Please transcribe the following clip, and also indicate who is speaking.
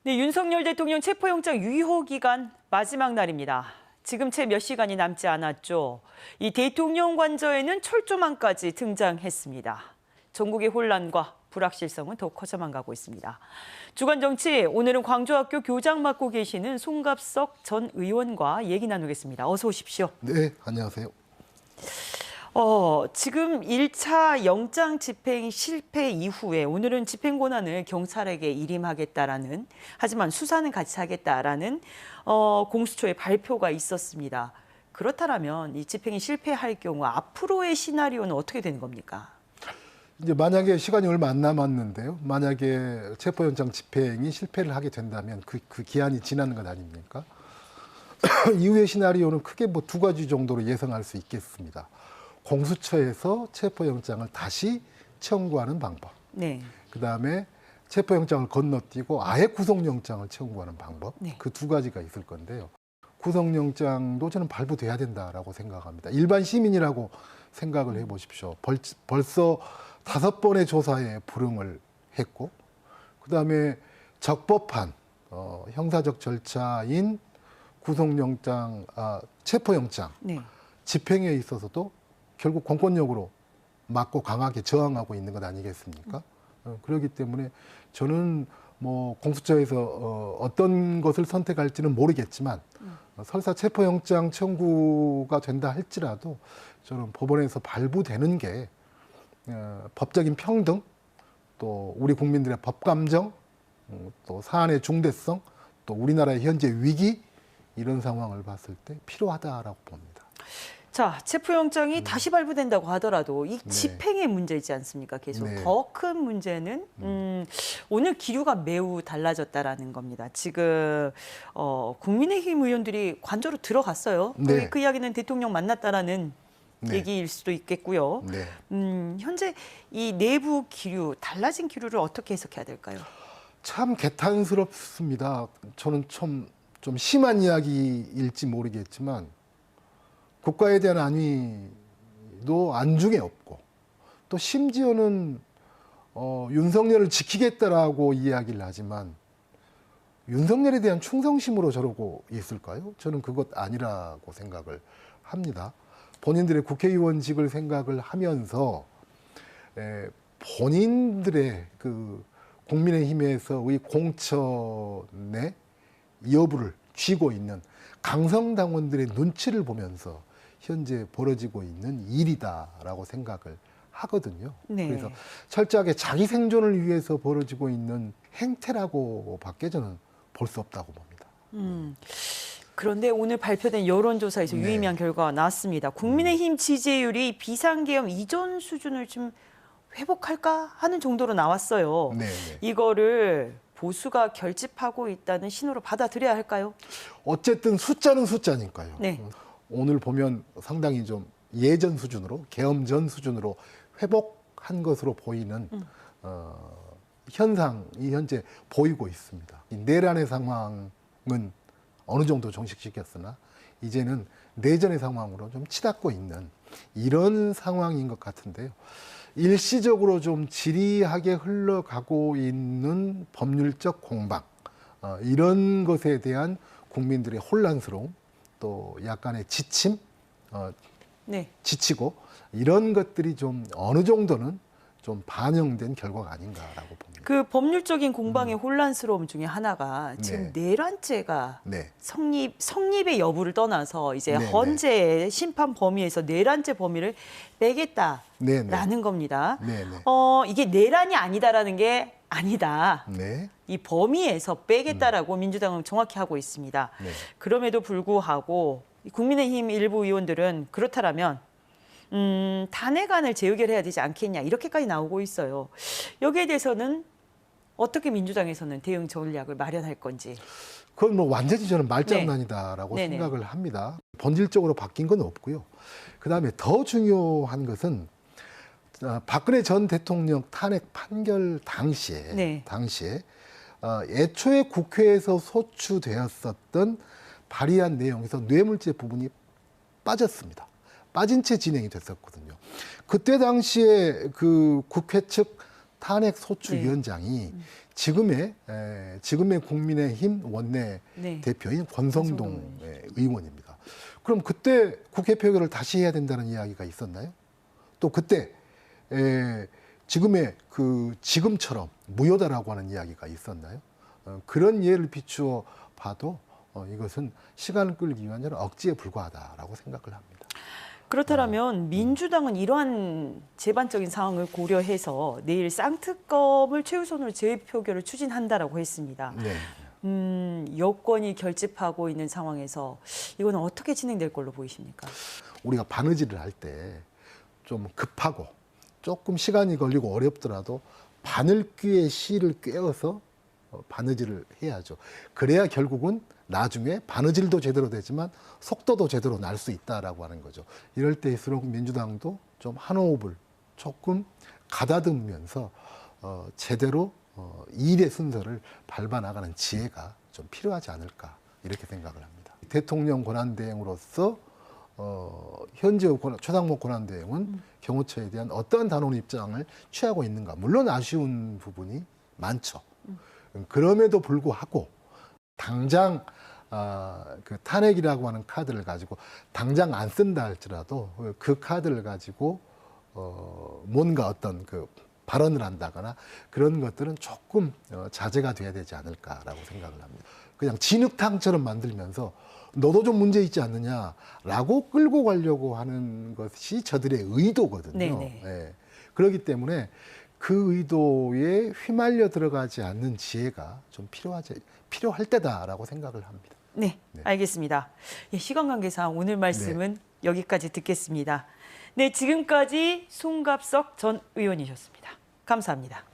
Speaker 1: 네, 윤석열 대통령 체포영장 유효 기간 마지막 날입니다. 지금 채 몇 시간이 남지 않았죠. 이 대통령 관저에는 철조망까지 등장했습니다. 전국의 혼란과 불확실성은 더욱 커져만 가고 있습니다. 주간 정치, 오늘은 광주학교 교장 맡고 계시는 송갑석 전 의원과 얘기 나누겠습니다. 어서 오십시오.
Speaker 2: 네, 안녕하세요.
Speaker 1: 지금 1차 영장 집행 실패 이후에 오늘은 집행 권한을 경찰에게 일임하겠다라는, 하지만 수사는 같이 하겠다라는 공수처의 발표가 있었습니다. 그렇다면 이 집행이 실패할 경우 앞으로의 시나리오는 어떻게 되는 겁니까?
Speaker 2: 이제 만약에 시간이 얼마 안 남았는데요. 만약에 체포영장 집행이 실패를 하게 된다면 그 기한이 지나는 것 아닙니까? 이후의 시나리오는 크게 뭐 두 가지 정도로 예상할 수 있겠습니다. 공수처에서 체포영장을 다시 청구하는 방법.
Speaker 1: 네.
Speaker 2: 그다음에 체포영장을 건너뛰고 아예 구속영장을 청구하는 방법.
Speaker 1: 네.
Speaker 2: 그 두 가지가 있을 건데요. 구속영장도 저는 발부돼야 된다라고 생각합니다. 일반 시민이라고 생각을 해보십시오. 벌써 5번의 조사에 불응을 했고, 그다음에 적법한 형사적 절차인 구속영장, 체포영장
Speaker 1: 네.
Speaker 2: 집행에 있어서도 결국 공권력으로 막고 강하게 저항하고 있는 것 아니겠습니까? 그렇기 때문에 저는 뭐 공수처에서 어떤 것을 선택할지는 모르겠지만 설사 체포영장 청구가 된다 할지라도 저는 법원에서 발부되는 게 법적인 평등, 또 우리 국민들의 법감정, 또 사안의 중대성, 또 우리나라의 현재 위기, 이런 상황을 봤을 때 필요하다라고 봅니다.
Speaker 1: 자, 체포영장이 다시 발부된다고 하더라도 이
Speaker 2: 네.
Speaker 1: 집행의 문제이지 않습니까? 계속
Speaker 2: 네.
Speaker 1: 더 큰 문제는 오늘 기류가 매우 달라졌다라는 겁니다. 지금 국민의힘 의원들이 관저로 들어갔어요.
Speaker 2: 네.
Speaker 1: 그 이야기는 대통령 만났다라는
Speaker 2: 네.
Speaker 1: 얘기일 수도 있겠고요.
Speaker 2: 네.
Speaker 1: 현재 이 내부 기류, 달라진 기류를 어떻게 해석해야 될까요?
Speaker 2: 참 개탄스럽습니다. 저는 좀 심한 이야기일지 모르겠지만 국가에 대한 안위도 안중에 없고, 또 심지어는 윤석열을 지키겠다라고 이야기를 하지만 윤석열에 대한 충성심으로 저러고 있을까요? 저는 그것 아니라고 생각을 합니다. 본인들의 국회의원직을 생각을 하면서 본인들의 그 국민의힘에서의 공천의 여부를 쥐고 있는 강성당원들의 눈치를 보면서 현재 벌어지고 있는 일이다라고 생각을 하거든요.
Speaker 1: 네.
Speaker 2: 그래서 철저하게 자기 생존을 위해서 벌어지고 있는 행태라고밖에 저는 볼 수 없다고 봅니다.
Speaker 1: 그런데 오늘 발표된 여론조사에서
Speaker 2: 네.
Speaker 1: 유의미한 결과가 나왔습니다. 국민의힘 지지율이 비상계엄 이전 수준을 좀 회복할까 하는 정도로 나왔어요.
Speaker 2: 네.
Speaker 1: 이거를 보수가 결집하고 있다는 신호로 받아들여야 할까요?
Speaker 2: 어쨌든 숫자는 숫자니까요.
Speaker 1: 네.
Speaker 2: 오늘 보면 상당히 좀 예전 수준으로, 계엄 전 수준으로 회복한 것으로 보이는 현상이 현재 보이고 있습니다. 이 내란의 상황은 어느 정도 종식시켰으나 이제는 내전의 상황으로 좀 치닫고 있는 이런 상황인 것 같은데요. 일시적으로 좀 지리하게 흘러가고 있는 법률적 공방, 이런 것에 대한 국민들의 혼란스러움, 또 약간의 지침,
Speaker 1: 네.
Speaker 2: 지치고, 이런 것들이 좀 어느 정도는 좀 반영된 결과가 아닌가라고 봅니다.
Speaker 1: 그 법률적인 공방의 혼란스러움 중에 하나가 지금
Speaker 2: 네.
Speaker 1: 내란죄가
Speaker 2: 네.
Speaker 1: 성립의 여부를 떠나서 이제
Speaker 2: 네,
Speaker 1: 헌재의 심판 범위에서 내란죄 범위를 빼겠다라는
Speaker 2: 네, 네.
Speaker 1: 겁니다.
Speaker 2: 네, 네.
Speaker 1: 이게 내란이 아니다라는 게 아니다.
Speaker 2: 네.
Speaker 1: 이 범위에서 빼겠다라고 민주당은 정확히 하고 있습니다.
Speaker 2: 네.
Speaker 1: 그럼에도 불구하고 국민의힘 일부 의원들은 그렇다라면 단회관을 재의결해야 되지 않겠냐 이렇게까지 나오고 있어요. 여기에 대해서는 어떻게 민주당에서는 대응 전략을 마련할 건지.
Speaker 2: 그건 뭐 완전히 저는 말장난이다라고
Speaker 1: 네네.
Speaker 2: 생각을 합니다. 본질적으로 바뀐 건 없고요. 그다음에 더 중요한 것은 박근혜 전 대통령 탄핵 판결 당시에
Speaker 1: 네.
Speaker 2: 애초에 국회에서 소추되었었던 발의한 내용에서 뇌물죄 부분이 빠졌습니다. 빠진 채 진행이 됐었거든요. 그때 당시에 그 국회 측 탄핵 소추위원장이 지금의 국민의힘 원내
Speaker 1: 네.
Speaker 2: 대표인 권성동 의원입니다. 그럼 그때 국회 표결을 다시 해야 된다는 이야기가 있었나요? 또 그때 지금처럼 무효다라고 하는 이야기가 있었나요? 그런 예를 비추어 봐도 이것은 시간을 끌기 위한 억지에 불과하다라고 생각을 합니다.
Speaker 1: 그렇다면 민주당은 이러한 제반적인 상황을 고려해서 내일 쌍특검을 최우선으로 재표결을 추진한다라고 했습니다.
Speaker 2: 네.
Speaker 1: 여권이 결집하고 있는 상황에서 이건 어떻게 진행될 걸로 보이십니까?
Speaker 2: 우리가 바느질을 할 때 좀 급하고 조금 시간이 걸리고 어렵더라도 바늘귀에 실을 꿰어서 바느질을 해야죠. 그래야 결국은 나중에 바느질도 제대로 되지만 속도도 제대로 날 수 있다라고 하는 거죠. 이럴 때일수록 민주당도 좀 한 호흡을 조금 가다듬으면서 제대로 일의 순서를 밟아 나가는 지혜가 좀 필요하지 않을까 이렇게 생각을 합니다. 대통령 권한대행으로서 현재 최상목 권한대행은 경호처에 대한 어떠한 단호한 입장을 취하고 있는가. 물론 아쉬운 부분이 많죠. 그럼에도 불구하고 당장 그 탄핵이라고 하는 카드를 가지고 당장 안 쓴다 할지라도 그 카드를 가지고 뭔가 어떤 그 발언을 한다거나 그런 것들은 조금 자제가 돼야 되지 않을까라고 생각을 합니다. 그냥 진흙탕처럼 만들면서 너도 좀 문제 있지 않느냐라고 끌고 가려고 하는 것이 저들의 의도거든요. 네. 그렇기 때문에 그 의도에 휘말려 들어가지 않는 지혜가 좀 필요할 때다라고 생각을 합니다.
Speaker 1: 네, 알겠습니다. 시간 관계상 오늘 말씀은 여기까지 듣겠습니다. 네, 지금까지 송갑석 전 의원이셨습니다. 감사합니다.